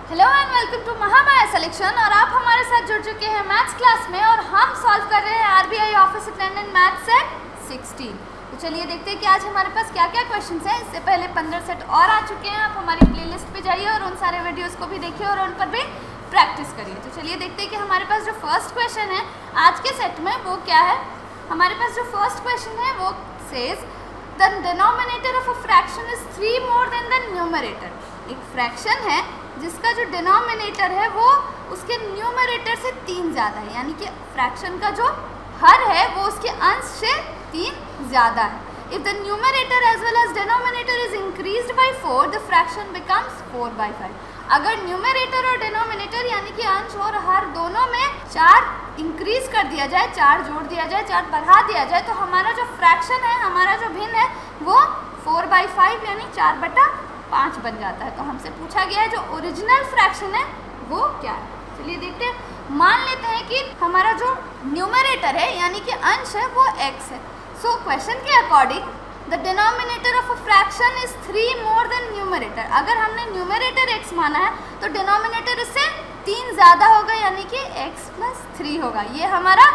Hello and welcome to Mahamaya selection. और आप हमारे साथ जुड़ चुके हैं मैथ्स क्लास में और हम सॉल्व कर रहे हैं RBI office attendant maths set 16। तो चलिए देखते हैं कि आज हमारे पास क्या क्या क्वेश्चंस हैं। इससे पहले 15 सेट और आ चुके हैं। आप हमारी प्लेलिस्ट पे जाइए और उन सारे वीडियोस को भी देखिए और उन पर भी प्रैक्टिस करिए। तो चलिए देखते हैं कि हमारे पास जो फर्स्ट क्वेश्चन है आज के सेट में वो क्या है। हमारे पास जो फर्स्ट क्वेश्चन है वो says the denominator of a fraction is 3 more than the numerator. एक फ्रैक्शन है जिसका जो डिनोमिनेटर है वो उसके न्यूमरेटर से 3 ज़्यादा है, यानी कि फ्रैक्शन का जो हर है वो उसके अंश से 3 ज़्यादा है। If the numerator as well as denominator is increased by 4 the fraction becomes 4/5। अगर न्यूमरेटर और डिनोमिनेटर यानी कि अंश और हर दोनों में 4 इंक्रीज कर दिया जाए, 4 जोड़ दिया जाए, 4 बढ़ा दिया जाए, तो हमारा जो फ्रैक्शन है, हमारा जो भिन्न है वो 4/5 यानी 4/5 बन जाता है। तो हमसे पूछा गया है जो ओरिजिनल फ्रैक्शन है वो क्या है। चलिए देखते हैं। मान लेते हैं कि हमारा जो न्यूमरेटर है यानी कि अंश है वो x है। सो क्वेश्चन के according the denominator of a fraction is 3 more than numerator. अगर हमने न्यूमरेटर x माना है तो डिनोमिनेटर इससे 3 ज़्यादा होगा यानी कि x + 3 होगा। ये हमारा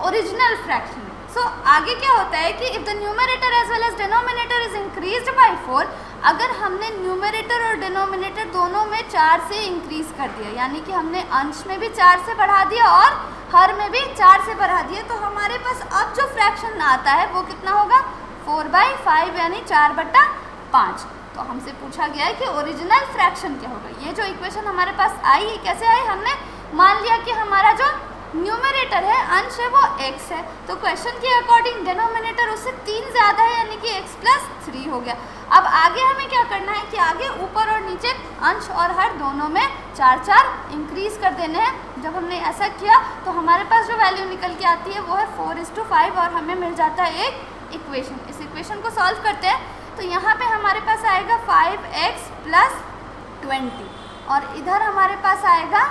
ओरिजिनल फ्रैक्शन है। सो आगे क्या होता है कि if the numerator as well as denominator is increased by 4, अगर हमने न्यूमरेटर और डिनोमिनेटर दोनों में 4 से इंक्रीज कर दिया, यानी कि हमने अंश में भी 4 से बढ़ा दिया और हर में भी 4 से बढ़ा दिया, तो हमारे पास अब जो फ्रैक्शन आता है वो कितना होगा 4/5 यानी 4/5। तो हमसे पूछा गया है कि ओरिजिनल फ्रैक्शन क्या होगा। ये जो इक्वेशन हमारे पास आई है कैसे आई, हमने मान लिया कि हमारा जो न्यूमरेटर है अंश है वो x है, तो क्वेश्चन के अकॉर्डिंग डिनोमिनेटर उससे 3 ज़्यादा है यानी कि x + 3 हो गया। अब आगे हमें क्या करना है कि आगे ऊपर और नीचे अंश और हर दोनों में 4 इंक्रीज कर देने हैं। जब हमने ऐसा किया तो हमारे पास जो वैल्यू निकल के आती है वो है 4:5 और हमें मिल जाता है एक इक्वेशन। इस इक्वेशन को सॉल्व करते हैं तो यहाँ पे हमारे पास आएगा 5x + 20 और इधर हमारे पास आएगा,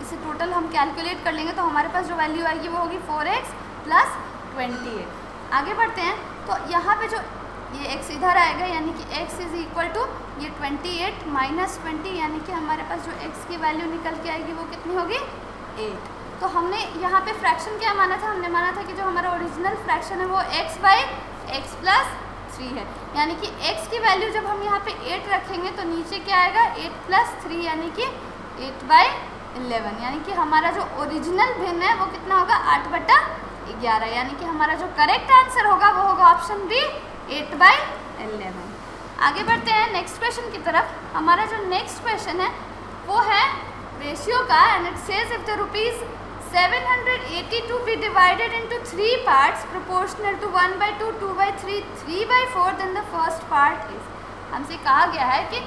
इसे टोटल हम कैलकुलेट कर लेंगे तो हमारे पास जो वैल्यू आएगी वो होगी 4x + 28। आगे बढ़ते हैं तो यहाँ पे जो ये x इधर आएगा यानी कि x इज इक्वल टू ये 28 - 20 यानी कि हमारे पास जो x की वैल्यू निकल के आएगी वो कितनी होगी 8। तो हमने यहाँ पे फ्रैक्शन क्या माना था, हमने माना था कि जो हमारा ओरिजिनल फ्रैक्शन है वो x/x + 3 है, यानी कि x की वैल्यू जब हम यहाँ पे 8 रखेंगे तो नीचे क्या आएगा 8 + 3 यानी कि 8/11, यानी कि हमारा जो ओरिजिनल भिन्न है वो कितना होगा 8/11, यानी कि हमारा जो करेक्ट आंसर होगा वो होगा ऑप्शन बी 8/11। आगे बढ़ते हैं नेक्स्ट क्वेश्चन की तरफ। हमारा जो नेक्स्ट क्वेश्चन है वो है रेशियो का and it says if the ₹782 be divided into 3 parts proportional to 1/2, 2/3, 3/4 then the first part is। हमसे कहा गया है कि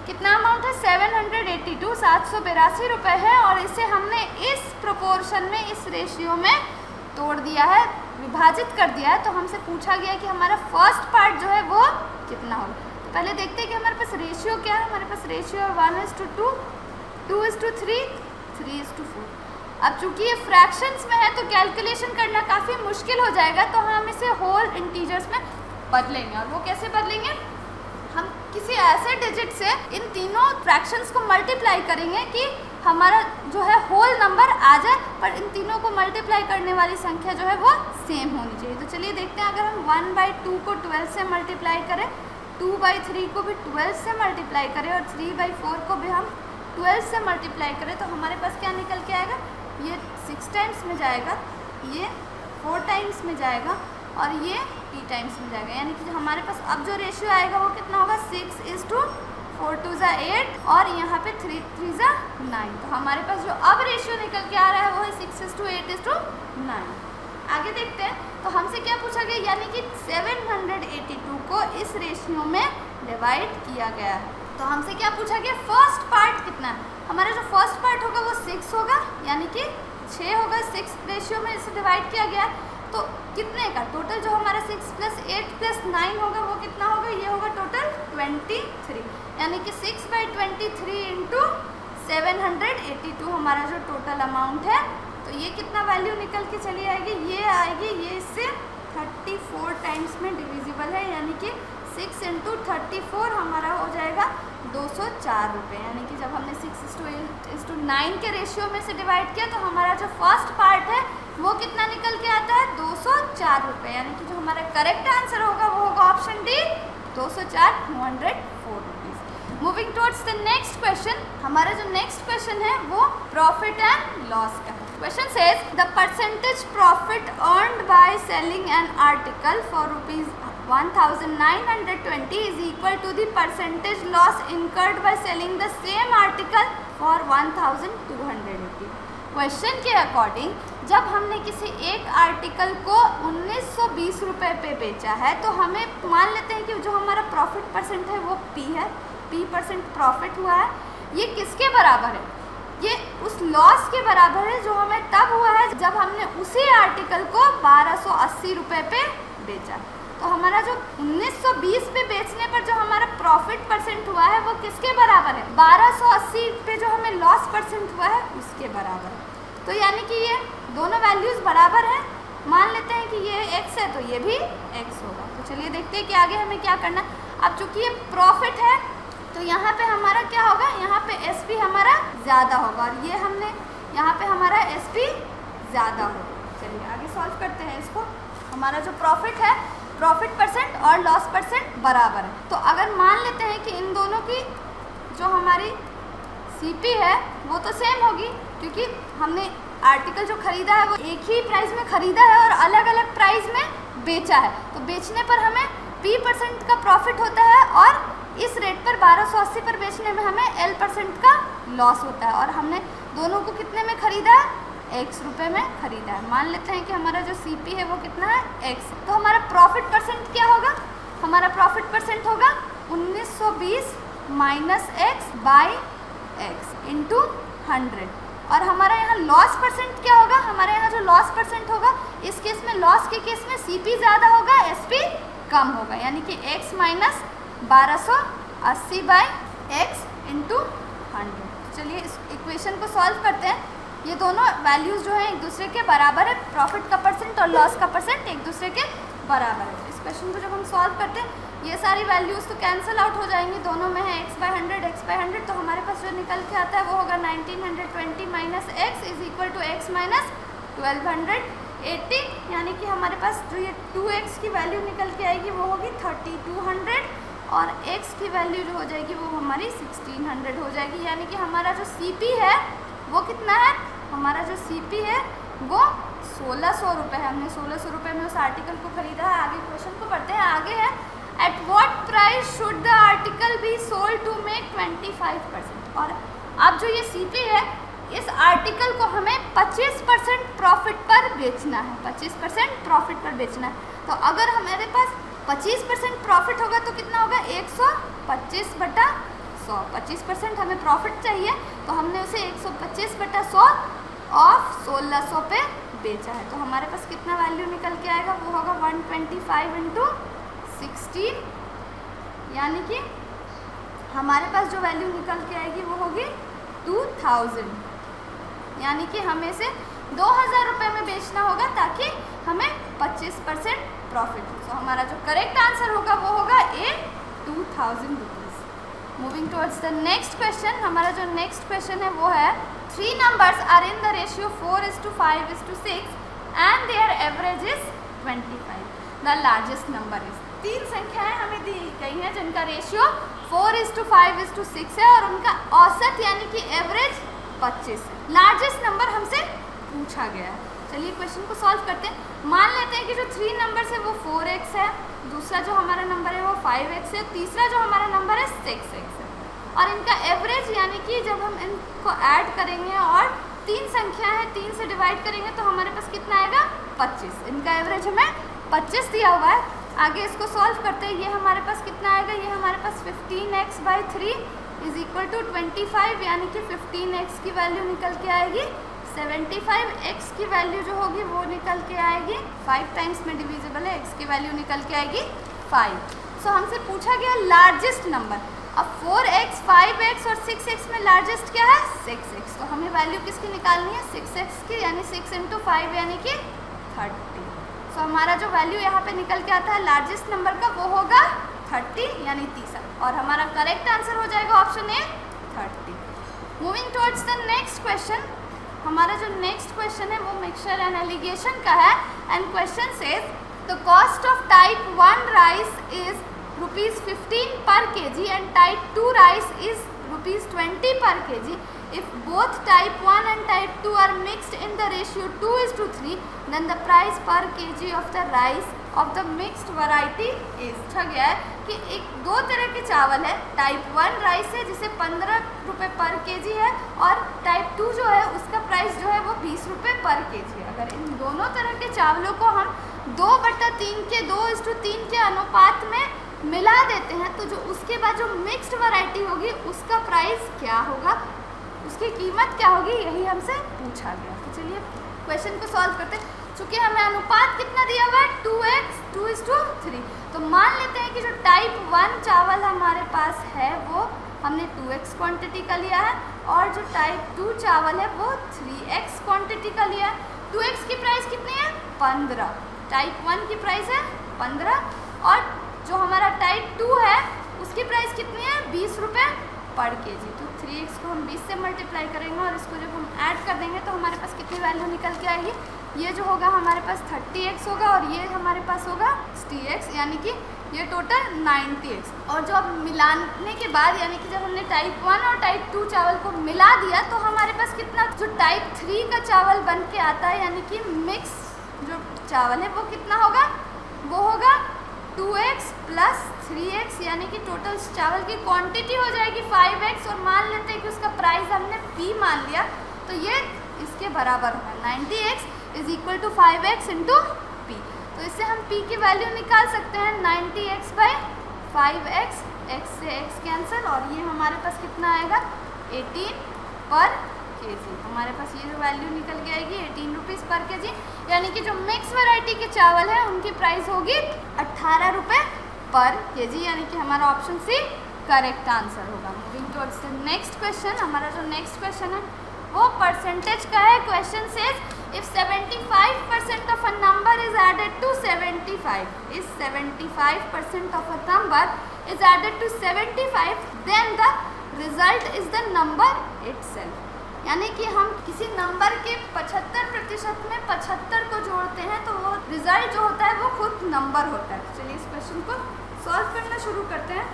कितना अमाउंट है 782 782 रुपये है और इसे हमने इस प्रोपोर्शन में इस रेशियो में तोड़ दिया है, विभाजित कर दिया है। तो हमसे पूछा गया है कि हमारा फर्स्ट पार्ट जो है वो कितना होगा। तो पहले देखते हैं कि हमारे पास रेशियो क्या है। हमारे पास रेशियो है 1:2, 2:3, 3:4। अब चूंकि ये फ्रैक्शंस में है तो कैलकुलेशन करना काफ़ी मुश्किल हो जाएगा, तो हम इसे होल इंटीजर्स में बदलेंगे। और वो कैसे बदलेंगे, हम किसी ऐसे डिजिट से इन तीनों फ्रैक्शंस को मल्टीप्लाई करेंगे कि हमारा जो है होल नंबर आ जाए, पर इन तीनों को मल्टीप्लाई करने वाली संख्या जो है वो सेम होनी चाहिए। तो चलिए देखते हैं, अगर हम 1/2 को 12 से मल्टीप्लाई करें, 2/3 को भी 12 से मल्टीप्लाई करें और 3/4 को भी हम 12 से मल्टीप्लाई करें तो हमारे पास क्या निकल के आएगा, ये 6 टाइम्स में जाएगा, ये 4 टाइम्स में जाएगा और ये 3 टाइम्स में जाएगा, यानी कि हमारे पास अब जो रेशियो आएगा वो कितना होगा 6:4 8 और यहाँ पे 3 9। तो हमारे पास जो अब रेशियो निकल के आ रहा है वो है 6:8 आगे देखते हैं तो हमसे क्या पूछा गया, यानी कि 782 को इस रेशियो में डिवाइड किया गया है। तो हमसे क्या पूछा गया, फर्स्ट पार्ट कितना है। हमारा जो फर्स्ट पार्ट होगा वो 6 होगा, यानी कि 6 होगा, 6 रेशियो में इसे डिवाइड किया गया है। तो कितने का टोटल जो हमारा 6 + 8 + 9 होगा वो कितना होगा, ये होगा टोटल 23, यानी कि 6/23 × 782 हमारा जो टोटल अमाउंट है। तो ये कितना वैल्यू निकल के चली आएगी, ये आएगी, ये इससे 34 टाइम्स में डिविजिबल है, यानी कि 6 × 34 हमारा हो जाएगा 204 रुपये, यानी कि जब हमने 6 9 के रेशियो में से डिवाइड किया तो हमारा जो फर्स्ट पार्ट है वो कितना निकल के आता है 204 रुपये, यानी कि जो हमारा करेक्ट आंसर होगा वो होगा option D 204 204 rupees. Moving towards the next question, हमारा जो नेक्स्ट क्वेश्चन है वो प्रॉफिट एंड लॉस का है। Question says the percentage profit earned by selling an article for rupees 1920 is equal to the percentage loss incurred by selling the same article for 1280। Question के according जब हमने किसी एक article को 1920 रुपये पे बेचा है तो हमें मान लेते हैं कि जो हमारा प्रॉफिट परसेंट है वो P है, P% प्रॉफिट हुआ है। ये किसके बराबर है? ये उस लॉस के बराबर है जो हमें तब हुआ है जब हमने उसी आर्टिकल को 1280 रुपये पे बेचा। तो हमारा जो 1920 पे बेचने पर जो हमारा प्रॉफिट परसेंट हुआ है वो किसके बराबर है? 1280 पे जो हमें लॉस परसेंट हुआ है उसके बराबर है। तो यानी कि ये दोनों वैल्यूज़ बराबर हैं। मान लेते हैं कि ये x है तो ये भी x होगा। तो चलिए देखते हैं कि आगे हमें क्या करना। अब चूँकि ये प्रॉफिट है तो यहाँ पे हमारा क्या होगा, यहाँ पे SP हमारा ज़्यादा होगा और ये हमने यहाँ पे हमारा SP ज़्यादा होगा। चलिए आगे सॉल्व करते हैं इसको। हमारा जो प्रॉफिट है, प्रॉफिट परसेंट और लॉस परसेंट बराबर है। तो अगर मान लेते हैं कि इन दोनों की जो हमारी CP है वो तो सेम होगी, क्योंकि हमने आर्टिकल जो ख़रीदा है वो एक ही प्राइस में ख़रीदा है और अलग अलग प्राइस में बेचा है। तो बेचने पर हमें P% का प्रॉफिट होता है और इस रेट पर 1280 पर बेचने में हमें L% का लॉस होता है। और हमने दोनों को कितने में ख़रीदा है? x रुपये में ख़रीदा है। मान लेते हैं कि हमारा जो CP है वो कितना है? x। तो हमारा प्रॉफिट परसेंट क्या होगा? हमारा प्रॉफिट परसेंट होगा 1920 minus x by x into 100। और हमारा यहाँ लॉस परसेंट क्या होगा? हमारे यहाँ जो लॉस परसेंट होगा इस केस में, लॉस के केस में CP ज़्यादा होगा, SP कम होगा, यानी कि x minus 1280 by x into 100। चलिए इस इक्वेशन को सॉल्व करते हैं। ये दोनों वैल्यूज़ जो हैं एक दूसरे के बराबर है, प्रॉफिट का परसेंट और लॉस का परसेंट एक दूसरे के बराबर है। इस क्वेश्चन को जब हम सॉल्व करते हैं ये सारी वैल्यूज़ तो कैंसिल आउट हो जाएंगी, दोनों में है x/100 तो हमारे पास जो निकल के आता है वो होगा 1920 minus x is equal to x minus 1280, यानी कि हमारे पास जो ये 2x की वैल्यू निकल के आएगी वो होगी 3200 और x की वैल्यू जो हो जाएगी वो हमारी 1600 हो जाएगी। यानी कि हमारा जो CP है वो कितना है? हमारा जो CP है वो 1600 रुपये है। हमने 1600 रुपये में उस आर्टिकल को ख़रीदा है। आगे क्वेश्चन को पढ़ते हैं। आगे है at what price should the article be sold to make 25%। और अब जो ये CP है इस आर्टिकल को हमें 25% प्रॉफिट पर बेचना है, 25% प्रॉफिट पर बेचना है। तो अगर हमारे पास 25% प्रॉफिट होगा तो कितना होगा? 125/100। 25% हमें प्रॉफिट चाहिए तो हमने उसे 125/100 ऑफ 1600 पे बेचा है। तो हमारे पास कितना वैल्यू निकल के आएगा? वो होगा 125 इंटू 16, यानी कि हमारे पास जो वैल्यू निकल के आएगी वो होगी 2000, यानी कि हमें से 2000 रुपये में बेचना होगा ताकि हमें 25% प्रॉफिट हो। तो हमारा जो करेक्ट आंसर होगा वो होगा A 2000 rupees. Moving towards the next question, हमारा जो नेक्स्ट क्वेश्चन है वो है 3 numbers are in the ratio 4:5:6 and their average is 25. The largest number is। 3 संख्याएं हमें दी गई हैं जिनका रेशियो 4:5:6 है और उनका औसत यानी कि एवरेज 25 है। लार्जेस्ट नंबर हमसे पूछा गया है। चलिए क्वेश्चन को सॉल्व करते हैं। मान लेते हैं कि जो 3 नंबर्स है वो 4x है, दूसरा जो हमारा नंबर है वो 5x है, तीसरा जो हमारा नंबर है 6x है। और इनका एवरेज यानी कि जब हम इनको ऐड करेंगे और 3 संख्या है 3 से डिवाइड करेंगे तो हमारे पास कितना आएगा? 25। इनका एवरेज हमें 25 दिया हुआ है। आगे इसको सॉल्व करते हैं। ये हमारे पास कितना आएगा? ये हमारे पास 15x/3 इज इक्वल टू 25, यानी कि 15x की वैल्यू निकल के आएगी 75, x की वैल्यू जो होगी वो निकल के आएगी 5 टाइम्स में डिविजिबल है, x की वैल्यू निकल के आएगी 5। सो हमसे पूछा गया लार्जेस्ट नंबर। अब 4x, 5x और 6x में लार्जेस्ट क्या है? 6x। तो हमें वैल्यू किसकी निकालनी है? 6x की, यानी 6 इंटू 5 यानी कि 30। सो हमारा जो वैल्यू यहाँ पे निकल के आता है लार्जेस्ट नंबर का वो होगा 30, यानी 30। और हमारा करेक्ट आंसर हो जाएगा option A 30। Moving towards the next question, हमारा जो नेक्स्ट क्वेश्चन है वो मिक्सचर एंड एलिगेशन का है and question says the cost of type 1 rice is ₹15 पर kg and type 2 rice is ₹20 per kg. If both type 1 and type 2 are mixed in the ratio 2:3, then the price per kg of the rice of the mixed variety is. अच्छा गया है कि एक दो तरह के चावल है, टाइप 1 राइस है जिसे ₹15 पर kg है और टाइप 2 जो है उसका प्राइस जो है वो ₹20 पर kg है. अगर इन दोनों तरह के चावलों को हम 2/3 के 2:3 के अनुपात में मिला देते हैं तो जो उसके बाद जो मिक्स्ड वैरायटी होगी उसका प्राइस क्या होगा, उसकी कीमत क्या होगी, यही हमसे पूछा गया. तो चलिए क्वेश्चन को सॉल्व करते हैं. चूँकि हमें अनुपात कितना दिया हुआ है 2x 2:3, तो मान लेते हैं कि जो टाइप 1 चावल हमारे पास है वो हमने 2x क्वांटिटी का लिया है और जो टाइप 2 चावल है वो 3x क्वांटिटी का लिया है. 2x की प्राइस कितनी है 15, टाइप 1 की प्राइस है 15 और जो हमारा टाइप 2 है उसकी प्राइस कितनी है ₹20 पर kg. तो 3x को हम 20 से मल्टीप्लाई करेंगे और इसको जब हम ऐड कर देंगे तो हमारे पास कितनी वैल्यू निकल के आएगी, ये जो होगा हमारे पास 30x होगा और ये हमारे पास होगा 60x, यानी कि ये टोटल 90x. और जो अब मिलाने के बाद यानी कि जब हमने टाइप 1 और टाइप 2 चावल को मिला दिया तो हमारे पास कितना जो टाइप 3 का चावल बन के आता है यानी कि मिक्स जो चावल है वो कितना होगा, वो होगा 2x प्लस 3x, यानी कि टोटल चावल की क्वांटिटी हो जाएगी 5x और मान लेते हैं कि उसका प्राइस हमने p मान लिया तो ये इसके बराबर होगा 90x is equal to 5x into p. तो इससे हम p की वैल्यू निकाल सकते हैं 90x बाई 5x, x से x कैंसिल और ये हमारे पास कितना आएगा 18 पर kg. हमारे पास ये जो वैल्यू निकल के आएगी 18 रुपीज़ पर kg, यानी कि जो मिक्स वैरायटी के चावल है उनकी प्राइस होगी 18 रुपये पर kg, यानी कि हमारा ऑप्शन सी करेक्ट आंसर होगा. Moving towards the next question, हमारा जो नेक्स्ट क्वेश्चन है वो परसेंटेज का है. Question says if 75% of a number is added to 75, if 75% of a number is added to 75 then the result is the number itself. यानी कि हम किसी नंबर के 75% में 75 को जोड़ते हैं तो वो रिजल्ट जो होता है वो खुद नंबर होता है. चलिए इस क्वेश्चन को सॉल्व करना शुरू करते हैं.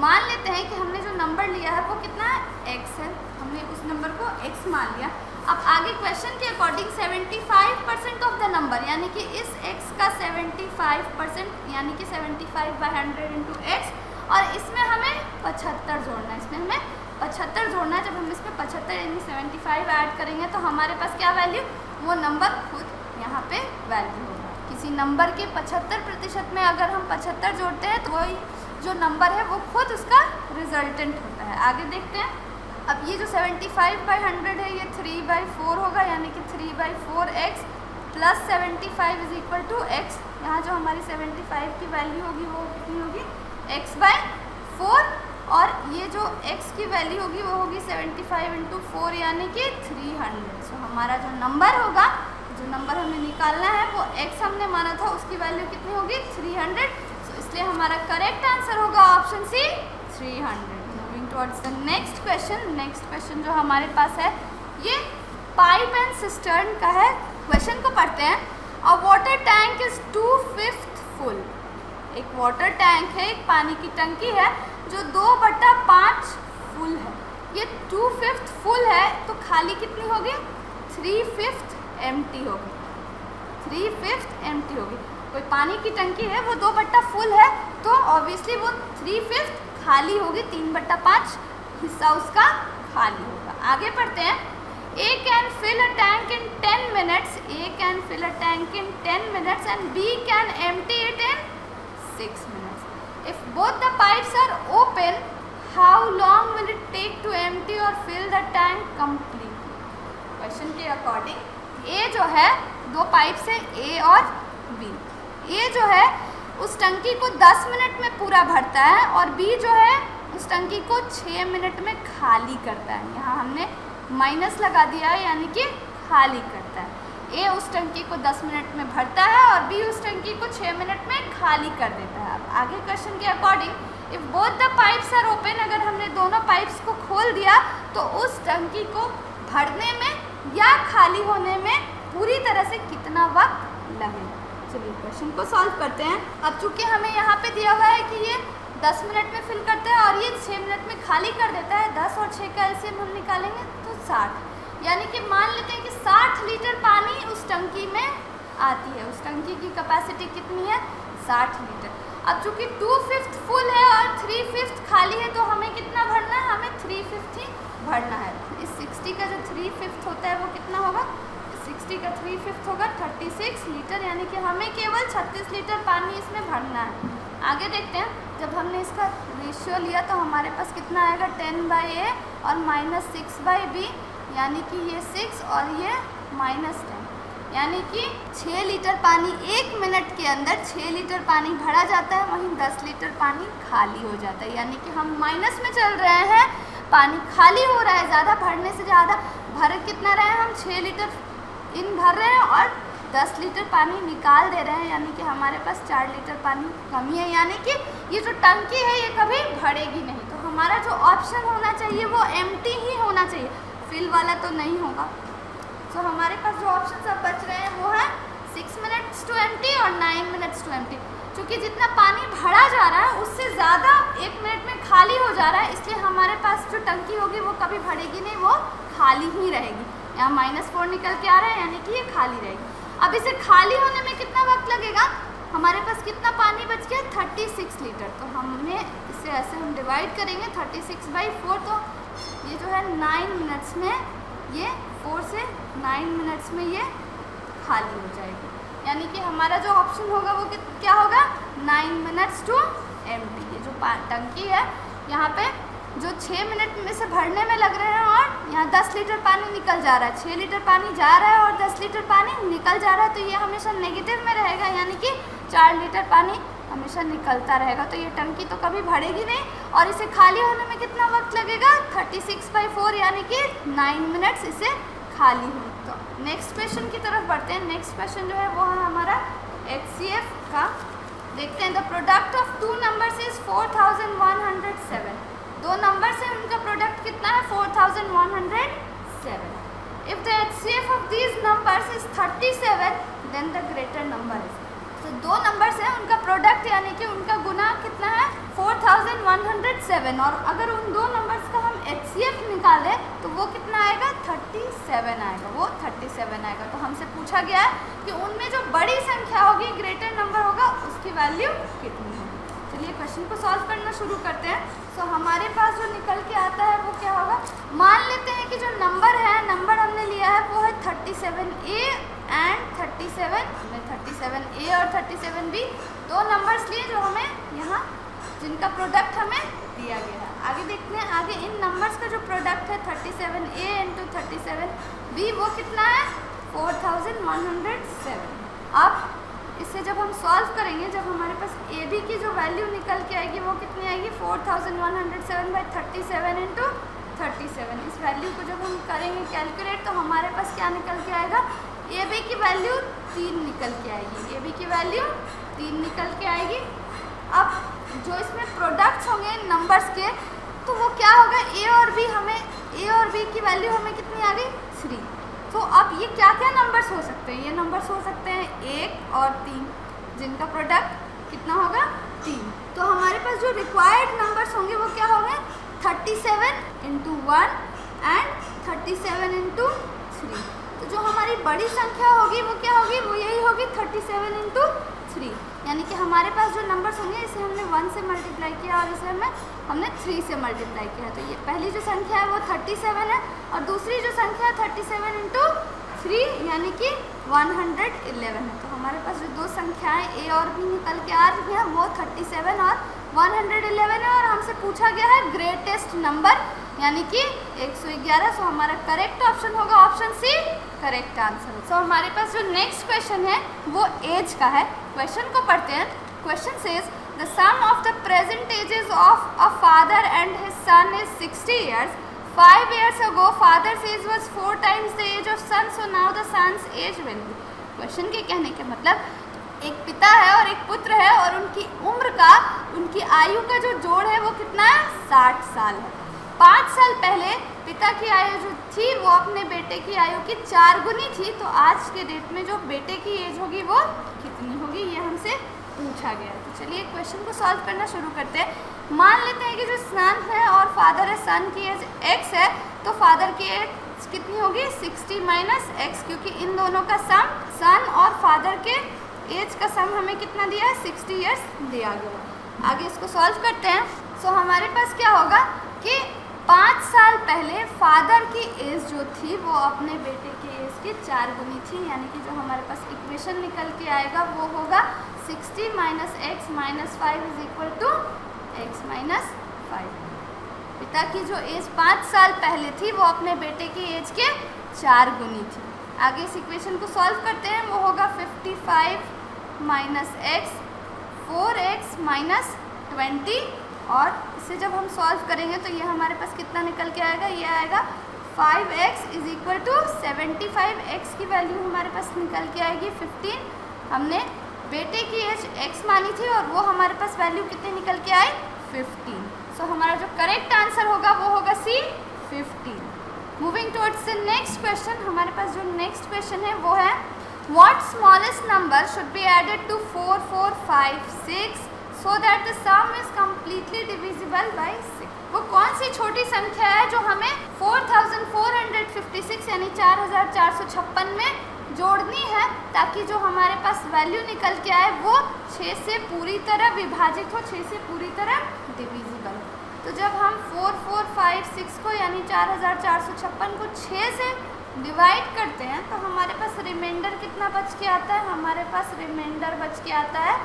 मान लेते हैं कि हमने जो नंबर लिया है वो कितना है x है, हमने उस नंबर को x मान लिया. अब आगे क्वेश्चन के अकॉर्डिंग 75% ऑफ द नंबर यानी कि इस x का 75% यानी कि 75/100 इंटू x और इसमें हमें 75 जोड़ना है, इसमें हमें 75 जोड़ना है. जब हम इसमें 75 यानी 75 ऐड करेंगे तो हमारे पास क्या वैल्यू, वो नंबर खुद यहाँ पे वैल्यू होगा. किसी नंबर के 75% में अगर हम 75 जोड़ते हैं तो वही जो नंबर है वो खुद उसका रिजल्टेंट होता है. आगे देखते हैं. अब ये जो 75/100 है ये 3/4 होगा यानी कि 3/4x plus 75 is equal to x. यहाँ जो हमारी 75 की वैल्यू होगी वो कितनी होगी x/4 और ये जो x की वैल्यू होगी वो होगी 75 इंटू 4 यानी कि 300. सो हमारा जो नंबर होगा, जो नंबर हमें निकालना है वो x हमने माना था उसकी वैल्यू कितनी होगी 300. सो इसलिए हमारा करेक्ट आंसर होगा option C 300. Moving towards the next question. Next question जो हमारे पास है ये पाइप एंड सिस्टर्न का है. क्वेश्चन को पढ़ते हैं. अ वाटर टैंक इज 2/5 फुल. एक वाटर टैंक है, एक पानी की टंकी है जो 2/5 फुल है. ये 2/5 फुल है तो खाली कितनी होगी 3/5 एम्प्टी होगी. 3/5 एम्प्टी होगी. कोई पानी की टंकी है वो 2/5 फुल है तो ऑब्वियसली वो 3/5 खाली होगी, 3/5 हिस्सा उसका खाली होगा. आगे पढ़ते हैं. A can fill a tank in 10 minutes. A can fill a tank in 10 minutes and B can empty it in 6 minutes. If both the pipes are open, how long will it take to empty or fill the tank completely? Question के according A जो है दो pipe से A और B. A जो है उस टंकी को 10 मिनट में पूरा भरता है और B जो है उस टंकी को 6 मिनट में खाली करता है. यहाँ हमने माइनस लगा दिया है यानी कि खाली करता है. ए उस टंकी को 10 मिनट में भरता है और बी उस टंकी को 6 मिनट में खाली कर देता है. अब आगे क्वेश्चन के according if both the pipes are open, अगर हमने दोनों पाइप्स को खोल दिया तो उस टंकी को भरने में या खाली होने में पूरी तरह से कितना वक्त लगेगा। चलिए क्वेश्चन को सॉल्व करते हैं। अब चूंकि हमें यहाँ पे दिया हुआ है कि ये 10 मिनट में फिल करता है और ये 6 मिनट में खाली कर देता है, 10 और 6 का एलसीएम हम निकालेंगे तो 60, यानी कि मान लेते हैं कि 60 लीटर पानी उस टंकी में आती है। उस टंकी की कैपेसिटी कितनी है? 60 लीटर। अब चूंकि 2/5 फुल है और 3/5 खाली है तो हमें कितना भरना है? हमें 3/5 ही भरना है। इस 60 का जो 3/5 होता है वो कितना होगा? 60 का 3/5 होगा 36 लीटर, यानी कि हमें केवल 36 लीटर पानी इसमें भरना है। आगे देखते हैं, जब हमने इसका रेशियो लिया तो हमारे पास कितना आएगा? 10/A और -6/B, यानी कि ये 6 और ये -10, यानी कि 6 लीटर पानी 1 मिनट के अंदर 6 लीटर पानी भरा जाता है, वहीं 10 लीटर पानी खाली हो जाता है। यानी कि हम माइनस में चल रहे हैं, पानी खाली हो रहा है ज़्यादा, भरने से ज़्यादा। भर कितना रहे हैं हम? 6 लीटर इन भर रहे हैं और 10 लीटर पानी निकाल दे रहे हैं, यानी कि हमारे पास 4 लीटर पानी कमी है, यानी कि ये जो टंकी है ये कभी भरेगी नहीं। तो हमारा जो ऑप्शन होना चाहिए वो एम्प्टी ही होना चाहिए, फिल वाला तो नहीं होगा। तो हमारे पास जो ऑप्शन सब बच रहे हैं वो है 6 मिनट्स टू एम्प्टी और 9 मिनट्स टू एम्प्टी। क्योंकि जितना पानी भरा जा रहा है उससे ज़्यादा 1 मिनट में खाली हो जा रहा है, इसलिए हमारे पास जो टंकी होगी वो कभी भरेगी नहीं, वो खाली ही रहेगी। यहाँ -4 निकल के आ रहा है, यानी कि ये खाली रहेगी। अब इसे खाली होने में कितना वक्त लगेगा? हमारे पास कितना पानी बच गया? 36 लीटर। तो हमने इसे ऐसे हम डिवाइड करेंगे 36/4, तो ये जो है 9 मिनट्स में, ये 4 से 9 मिनट्स में ये खाली हो जाएगी। यानी कि हमारा जो ऑप्शन होगा वो क्या होगा? 9 मिनट्स टू एम्प्टी। ये जो टंकी है यहाँ पे जो 6 मिनट में से भरने में लग रहे हैं और यहाँ 10 लीटर पानी निकल जा रहा है, 6 लीटर पानी जा रहा है और 10 लीटर पानी निकल जा रहा है, तो ये हमेशा नेगेटिव में रहेगा, यानी कि 4 लीटर पानी हमेशा निकलता रहेगा। तो ये टंकी तो कभी भरेगी नहीं और इसे खाली होने में कितना वक्त लगेगा? 36/4, यानी कि 9 मिनट्स इसे खाली हो। तो नेक्स्ट क्वेश्चन की तरफ बढ़ते हैं। नेक्स्ट क्वेश्चन जो है वो है हमारा HCF का। देखते हैं, the product of 2 numbers is 4107। 2 numbers हैं, उनका प्रोडक्ट कितना है? 4107। If the HCF of these numbers is 37 then the greater number is. तो 2 नंबर्स हैं, उनका प्रोडक्ट यानी कि उनका गुना कितना है? 4107, और अगर उन 2 नंबर्स का हम HCF निकालें तो वो कितना आएगा? 37 आएगा, वो 37 आएगा। तो हमसे पूछा गया है कि उनमें जो बड़ी संख्या होगी, ग्रेटर नंबर होगा, उसकी वैल्यू कितनी होगी। चलिए क्वेश्चन को सॉल्व करना शुरू करते हैं। तो हमारे पास जो निकल के आता है वो क्या होगा? मान लेते हैं कि जो नंबर है, नंबर हमने लिया है वो है 37A एंड 37, हमने 37A और 37B 2 नंबर्स लिए जो हमें यहाँ, जिनका प्रोडक्ट हमें दिया गया है। आगे देखते हैं, आगे इन नंबर्स का जो प्रोडक्ट है 37A इंटू 37B वो कितना है? 4107। अब इसे जब हम सॉल्व करेंगे, जब हमारे पास AB की जो वैल्यू निकल के आएगी वो कितनी आएगी? 4107/37 इंटू 37। इस वैल्यू को जब हम करेंगे कैलकुलेट तो हमारे पास क्या निकल के आएगा? AB की वैल्यू 3 निकल के आएगी। AB की वैल्यू 3 निकल के आएगी। अब जो इसमें प्रोडक्ट्स होंगे नंबर्स के, तो वो क्या होगा? A और B, हमें A और B की वैल्यू हमें कितनी आ गई? 3। तो अब ये क्या क्या नंबर्स हो सकते हैं? ये नंबर्स हो सकते हैं 1 और 3, जिनका प्रोडक्ट कितना होगा? 3। तो हमारे पास जो रिक्वायर्ड नंबर्स होंगे वो क्या होंगे? 37 इंटू 1 एंड 37 इंटू 3। तो जो हमारी बड़ी संख्या होगी वो क्या होगी? वो यही होगी 37 इंटू 3, यानी कि हमारे पास जो नंबर्स होंगे इसे हमने 1 से मल्टीप्लाई किया और इसे हमने 3 से मल्टीप्लाई किया। तो ये पहली जो संख्या है वो 37 है और दूसरी जो संख्या है 37 इंटू 3, यानी कि 111 है। तो हमारे पास जो 2 संख्याएं A और B निकल के आ रही हैं वो 37 और 111 है, और हमसे पूछा गया है ग्रेटेस्ट नंबर यानी कि 111। सो हमारा करेक्ट ऑप्शन होगा ऑप्शन सी, करेक्ट आंसर। सो हमारे पास जो नेक्स्ट क्वेश्चन है वो एज का है। क्वेश्चन को पढ़ते हैं। Question says the sum of the present ages of a father and his son is 60 years. 5 years ago father's age was 4 times the age of son, so now the son's age will be। Question के कहने के मतलब एक पिता है और एक पुत्र है और उनकी आयु का जो जोड़ है वो कितना है, 60 साल है। 5 साल पहले पिता की आयु जो थी वो अपने बेटे की आयु की 4 गुनी थी, तो आज के डेट में जो बेटे की एज होगी वो कितनी होगी, ये हमसे पूछा गया है। तो चलिए क्वेश्चन को सॉल्व करना शुरू करते हैं। मान लेते हैं कि जो सन है और फादर है, सन की एज x है तो फादर की एज कितनी होगी, 60 माइनस x, क्योंकि इन दोनों का सम, सन और फादर के एज का सम हमें कितना दिया है, 60 ईयर्स दिया गया। आगे इसको सॉल्व करते हैं। सो हमारे पास क्या होगा कि 5 साल पहले फादर की एज जो थी वो अपने बेटे की एज की 4 गुनी थी, यानी कि जो हमारे पास इक्वेशन निकल के आएगा वो होगा 60 minus x minus 5 is equal to x minus 5। पिता की जो एज 5 साल पहले थी वो अपने बेटे की एज के 4 गुनी थी। आगे इस इक्वेशन को सॉल्व करते हैं। वो होगा 55 माइनस एक्स 4x माइनस 20, और इसे जब हम सॉल्व करेंगे तो ये हमारे पास कितना निकल के आएगा, ये आएगा 5x is equal to 75। x की वैल्यू हमारे पास निकल के आएगी 15। हमने बेटे की एज x मानी थी और वो हमारे पास वैल्यू कितनी निकल के आई, 15। सो हमारा जो करेक्ट आंसर होगा वो होगा C, 15। Moving towards the next question, हमारे पास जो नेक्स्ट क्वेश्चन है वो है what smallest number should be added to 4, 4, 5, 6 so that the sum is completely divisible by 6। वो कौन सी छोटी संख्या है जो हमें 4456 यानी 4456 में जोड़नी है ताकि जो हमारे पास वैल्यू निकल के आए वो 6 से पूरी तरह विभाजित हो, 6 से पूरी तरह डिविजिबल हो। तो जब हम 4, 4, 5, 6 को यानी 4456 को 6 से डिवाइड करते हैं तो हमारे पास रिमाइंडर कितना बच के आता है, हमारे पास रिमाइंडर बच के आता है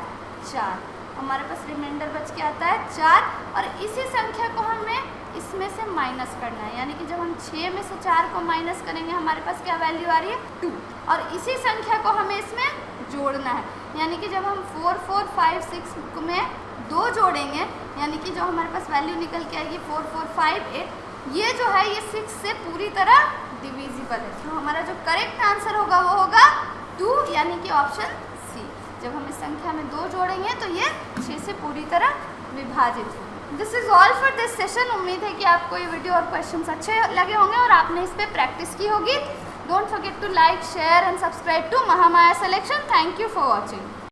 4। हमारे पास रिमाइंडर बच के आता है 4, और इसी संख्या को हमें इसमें से माइनस करना है, यानी कि जब हम 6 में से 4 को माइनस करेंगे हमारे पास क्या वैल्यू आ रही है, 2, और इसी संख्या को हमें इसमें जोड़ना है, यानी कि जब हम 4, 4, 5, 6 में 2 जोड़ेंगे यानी कि जो हमारे पास वैल्यू निकल के आएगी 4, 4, 5, 8, ये जो है ये 6 से पूरी तरह डिविजिबल है। तो हमारा जो करेक्ट आंसर होगा वो होगा 2, यानी कि ऑप्शन सी। जब हम इस संख्या में 2 जोड़ेंगे तो ये 6 से पूरी तरह विभाजित होगा। This is all for this session. उम्मीद है कि आपको ये वीडियो और क्वेश्चंस अच्छे लगे होंगे और आपने इस पर प्रैक्टिस की होगी। Don't forget to like, share and subscribe to Mahamaya selection. Thank you for watching.